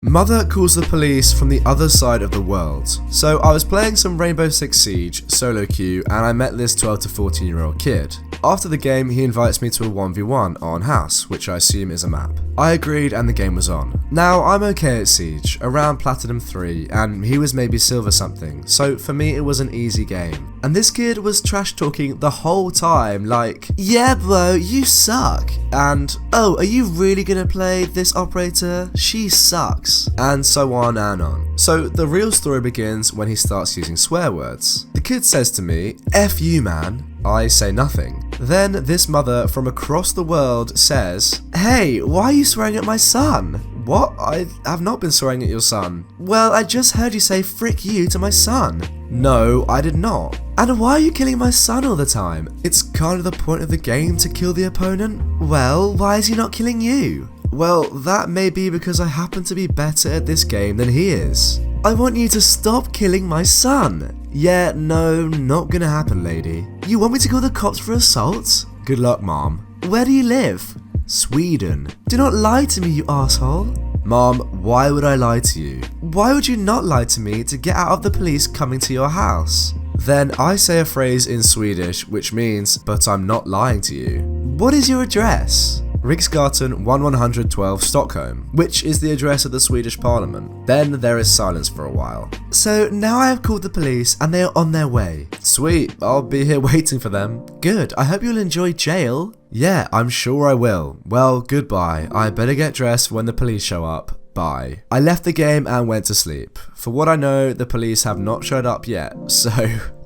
Mother calls the police from the other side of the world. So I was playing some Rainbow Six Siege solo queue and I met this 12 to 14 year old kid. After the game he invites me to a 1v1 on house, which I assume is a map. I agreed and the game was on. Now I'm okay at Siege, around Platinum 3, and he was maybe Silver something, so for me it was an easy game. And this kid was trash talking the whole time, like, "Yeah bro, you suck," and "Oh, are you really gonna play this operator? She sucks," and so on and on. So the real story begins when he starts using swear words. The kid says to me, "F you man." I say nothing. Then this mother from across the world says, "Hey, why are you swearing at my son?" "What? I have not been swearing at your son." "Well, I just heard you say frick you to my son." "No, I did not." "And why are you killing my son all the time? It's kind of the point of the game to kill the opponent." "Well, why is he not killing you?" "Well, that may be because I happen to be better at this game than he is." "I want you to stop killing my son." "Yeah, no, not gonna happen, lady." "You want me to call the cops for assault?" "Good luck, mom." "Where do you live?" "Sweden." "Do not lie to me, you asshole." "Mom, why would I lie to you?" "Why would you not lie to me to get out of the police coming to your house?" Then I say a phrase in Swedish which means, "But I'm not lying to you." "What is your address?" Riksgatan 1112 Stockholm, which is the address of the Swedish Parliament. Then there is silence for a while. "So now I have called the police and they are on their way." "Sweet, I'll be here waiting for them." "Good, I hope you'll enjoy jail." "Yeah, I'm sure I will. Well, goodbye. I better get dressed when the police show up. Bye." I left the game and went to sleep. For what I know, the police have not showed up yet, so...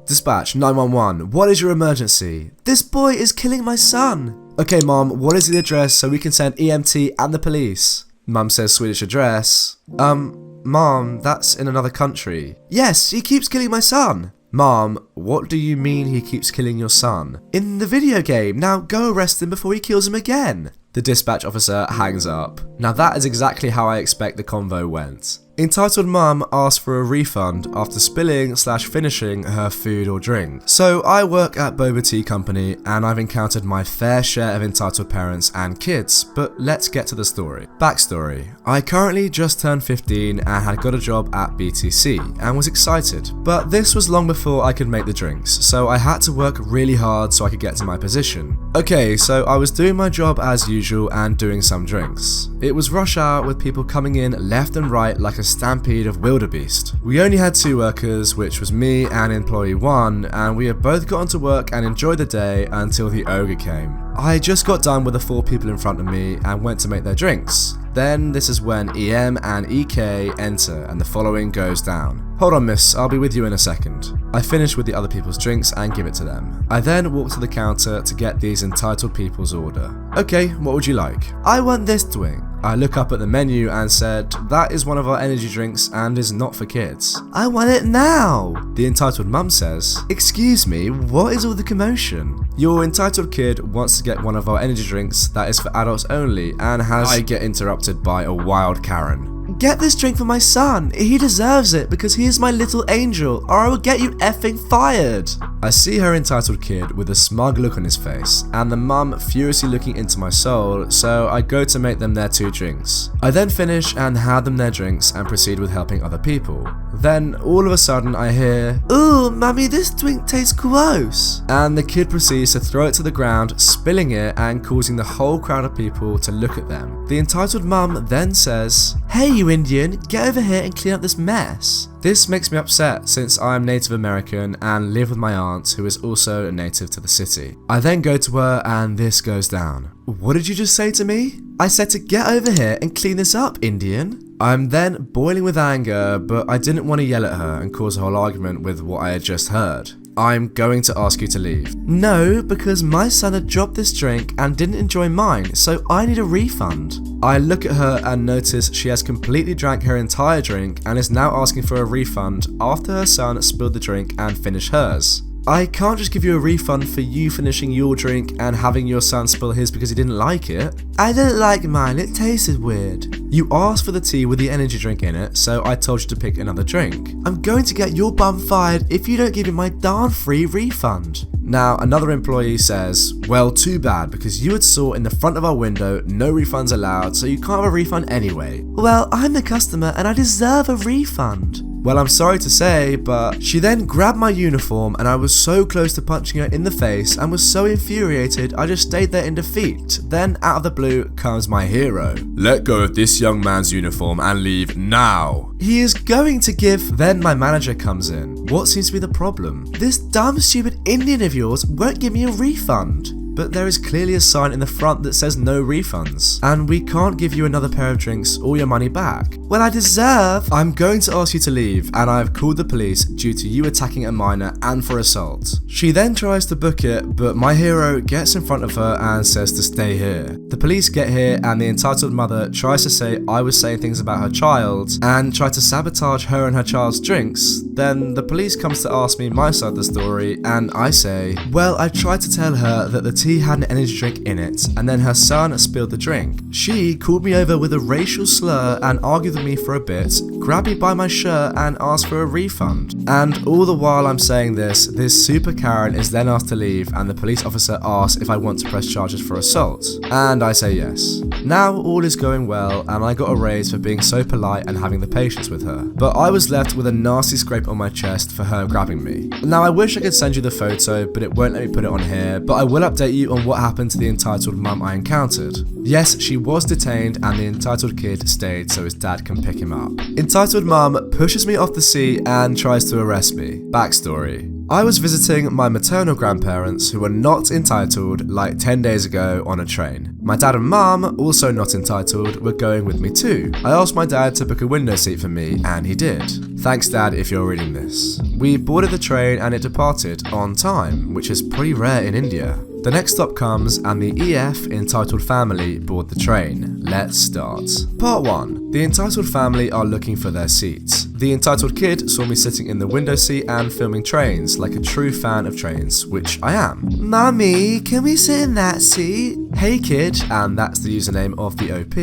Dispatch 911, what is your emergency? "This boy is killing my son." "Okay mom, what is the address so we can send EMT and the police?" Mum says Swedish address. Mom, that's in another country." "Yes, he keeps killing my son." "Mom, what do you mean he keeps killing your son?" "In the video game, now go arrest him before he kills him again." The dispatch officer hangs up. Now that is exactly how I expect the convo went. Entitled mum asked for a refund after spilling/finishing her food or drink. So I work at boba tea company and I've encountered my fair share of entitled parents and kids, but let's get to the story. Backstory. I currently just turned 15 and had got a job at BTC and was excited, but this was long before I could make the drinks, so I had to work really hard so I could get to my position. Okay, so I was doing my job as usual and doing some drinks. It was rush hour with people coming in left and right like a stampede of wildebeest. We only had 2 workers, which was me and employee 1, and we had both gotten to work and enjoyed the day until the ogre came. I just got done with the 4 people in front of me and went to make their drinks. Then this is when EM and EK enter and the following goes down. "Hold on miss, I'll be with you in a second." I finish with the other people's drinks and give it to them. I then walk to the counter to get these entitled people's order. "Okay, what would you like?" "I want this drink." I look up at the menu and said, "That is one of our energy drinks and is not for kids." "I want it now." The entitled mum says, "Excuse me, what is all the commotion?" "Your entitled kid wants to get one of our energy drinks that is for adults only and has..." I get interrupted by a wild Karen. "Get this drink for my son. He deserves it because he is my little angel, or I will get you effing fired." I see her entitled kid with a smug look on his face and the mum furiously looking into my soul, so I go to make them their 2 drinks. I then finish and hand them their drinks and proceed with helping other people. Then all of a sudden I hear, "Ooh, mummy, this drink tastes gross." And the kid proceeds to throw it to the ground, spilling it and causing the whole crowd of people to look at them. The entitled mum then says, "Hey you Indian, get over here and clean up this mess." This makes me upset since I am Native American and live with my aunt who is also a native to the city. I then go to her and this goes down. "What did you just say to me?" "I said to get over here and clean this up, Indian." I'm then boiling with anger, but I didn't want to yell at her and cause a whole argument with what I had just heard. "I'm going to ask you to leave." "No, because my son had dropped this drink and didn't enjoy mine, so I need a refund." I look at her and notice she has completely drank her entire drink and is now asking for a refund after her son spilled the drink and finished hers. I can't just give you a refund for you finishing your drink and having your son spill his because he didn't like it. I didn't like mine, it tasted weird. You asked for the tea with the energy drink in it, so I told you to pick another drink. I'm going to get your bum fired if you don't give me my darn free refund. Now, another employee says, well, too bad, because you had saw in the front of our window, no refunds allowed, so you can't have a refund anyway. Well, I'm the customer and I deserve a refund. Well, I'm sorry to say, but she then grabbed my uniform and I was so close to punching her in the face and was so infuriated I just stayed there in defeat. Then, out of the blue, comes my hero. Let go of this young man's uniform and leave now. He is going to give. Then my manager comes in. What seems to be the problem? This dumb stupid Indian of yours won't give me a refund. But there is clearly a sign in the front that says no refunds, and we can't give you another pair of drinks or your money back. Well, I deserve. I'm going to ask you to leave, and I have called the police due to you attacking a minor and for assault. She then tries to book it, but my hero gets in front of her and says to stay here. The police get here, and the entitled mother tries to say I was saying things about her child and try to sabotage her and her child's drinks. Then the police comes to ask me my side of the story, and I say, well, I tried to tell her that the tea had an energy drink in it, and then her son spilled the drink. She called me over with a racial slur and argued with me for a bit, grabbed me by my shirt and asked for a refund. And all the while I'm saying this super Karen is then asked to leave, and the police officer asks if I want to press charges for assault. And I say yes. Now all is going well, and I got a raise for being so polite and having the patience with her. But I was left with a nasty scrape on my chest for her grabbing me. Now I wish I could send you the photo, but it won't let me put it on here, but I will update you on what happened to the entitled mum I encountered. Yes, she was detained and the entitled kid stayed so his dad can pick him up. Entitled mum pushes me off the seat and tries to arrest me. Backstory. I was visiting my maternal grandparents who were not entitled like 10 days ago on a train. My dad and mum, also not entitled, were going with me too. I asked my dad to book a window seat for me and he did. Thanks dad if you're reading this. We boarded the train and it departed on time, which is pretty rare in India. The next stop comes and the EF entitled family board the train. Let's start. Part 1. The entitled family are looking for their seats. The entitled kid saw me sitting in the window seat and filming trains like a true fan of trains, which I am. Mummy, can we sit in that seat? Hey kid, and that's the username of the OP,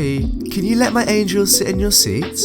can you let my angel sit in your seat?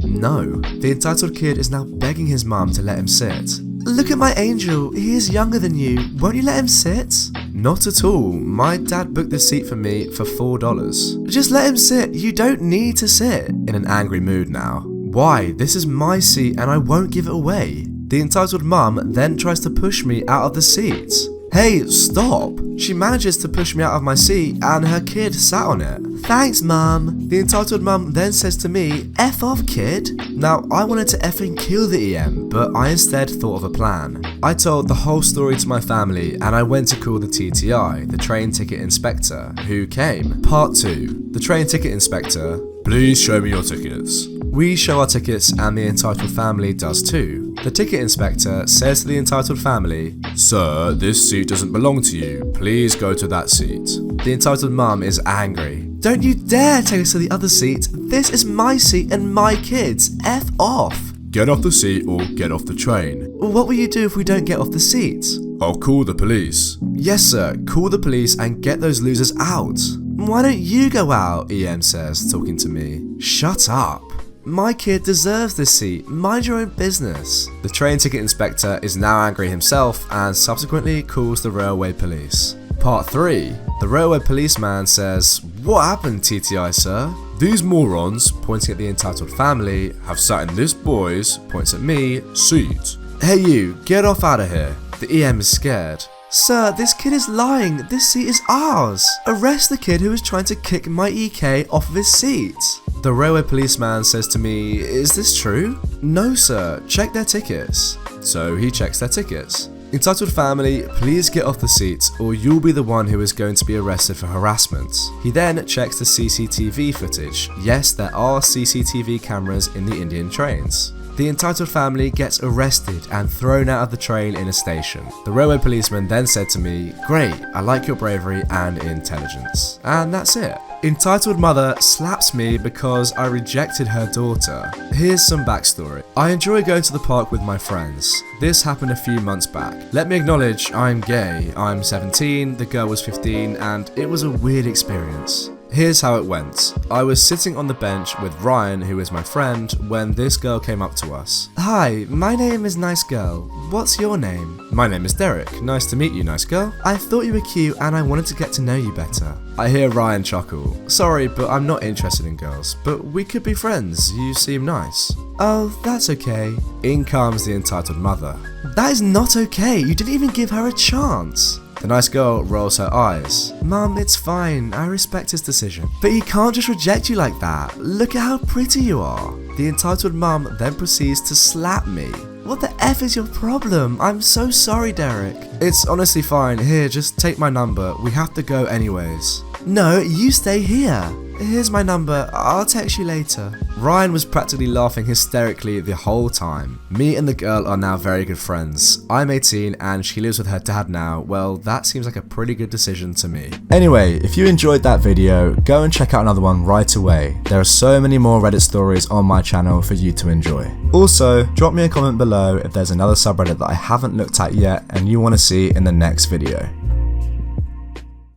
No. The entitled kid is now begging his mum to let him sit. Look at my angel, he is younger than you, won't you let him sit? Not at all, my dad booked this seat for me for $4. Just let him sit, you don't need to sit. In an angry mood now. Why? This is my seat and I won't give it away. The entitled mum then tries to push me out of the seat. Hey, stop! She manages to push me out of my seat and her kid sat on it. Thanks, mum. The entitled mum then says to me, F off, kid. Now, I wanted to effing kill the EM, but I instead thought of a plan. I told the whole story to my family and I went to call the TTI, the train ticket inspector, who came. Part 2. The train ticket inspector. Please show me your tickets. We show our tickets and the entitled family does too. The ticket inspector says to the entitled family, Sir, this seat doesn't belong to you. Please go to that seat. The entitled mum is angry. Don't you dare take us to the other seat. This is my seat and my kids. F off. Get off the seat or get off the train. What will you do if we don't get off the seat? I'll call the police. Yes sir, call the police and get those losers out. Why don't you go out, EM says, talking to me. Shut up. My kid deserves this seat, mind your own business. The train ticket inspector is now angry himself and subsequently calls the railway police. Part 3. The railway policeman says, What happened, TTI sir? These morons, pointing at the entitled family, have sat in this boy's, points at me, seat. Hey you, get off out of here. The EM is scared. Sir, this kid is lying. This seat is ours. Arrest the kid who is trying to kick my EK off of his seat. The railway policeman says to me, Is this true? No sir, check their tickets. So he checks their tickets. Entitled family, please get off the seat or you'll be the one who is going to be arrested for harassment. He then checks the CCTV footage. Yes, there are CCTV cameras in the Indian trains. The entitled family gets arrested and thrown out of the train in a station. The railway policeman then said to me, "Great, I like your bravery and intelligence." And that's it. Entitled mother slaps me because I rejected her daughter. Here's some backstory. I enjoy going to the park with my friends. This happened a few months back. Let me acknowledge I'm gay. I'm 17, the girl was 15, and it was a weird experience. Here's how it went. I was sitting on the bench with Ryan, who is my friend, when this girl came up to us. "Hi, my name is Nice Girl. What's your name?" "My name is Derek. Nice to meet you, Nice Girl. I thought you were cute and I wanted to get to know you better." I hear Ryan chuckle. "Sorry, but I'm not interested in girls, but we could be friends. You seem nice." "Oh, that's okay." In comes the entitled mother. "That is not okay. You didn't even give her a chance." The nice girl rolls her eyes. "Mum, it's fine. I respect his decision. But he can't just reject you like that. Look at how pretty you are." The entitled mum then proceeds to slap me. "What the F is your problem? I'm so sorry, Derek." "It's honestly fine. Here, just take my number. We have to go anyways." "No, you stay here. Here's my number. I'll text you later." Ryan was practically laughing hysterically the whole time. Me and the girl are now very good friends. I'm 18 and she lives with her dad now. Well, that seems like a pretty good decision to me. Anyway, if you enjoyed that video, go and check out another one right away. There are so many more Reddit stories on my channel for you to enjoy. Also, drop me a comment below if there's another subreddit that I haven't looked at yet and you want to see in the next video.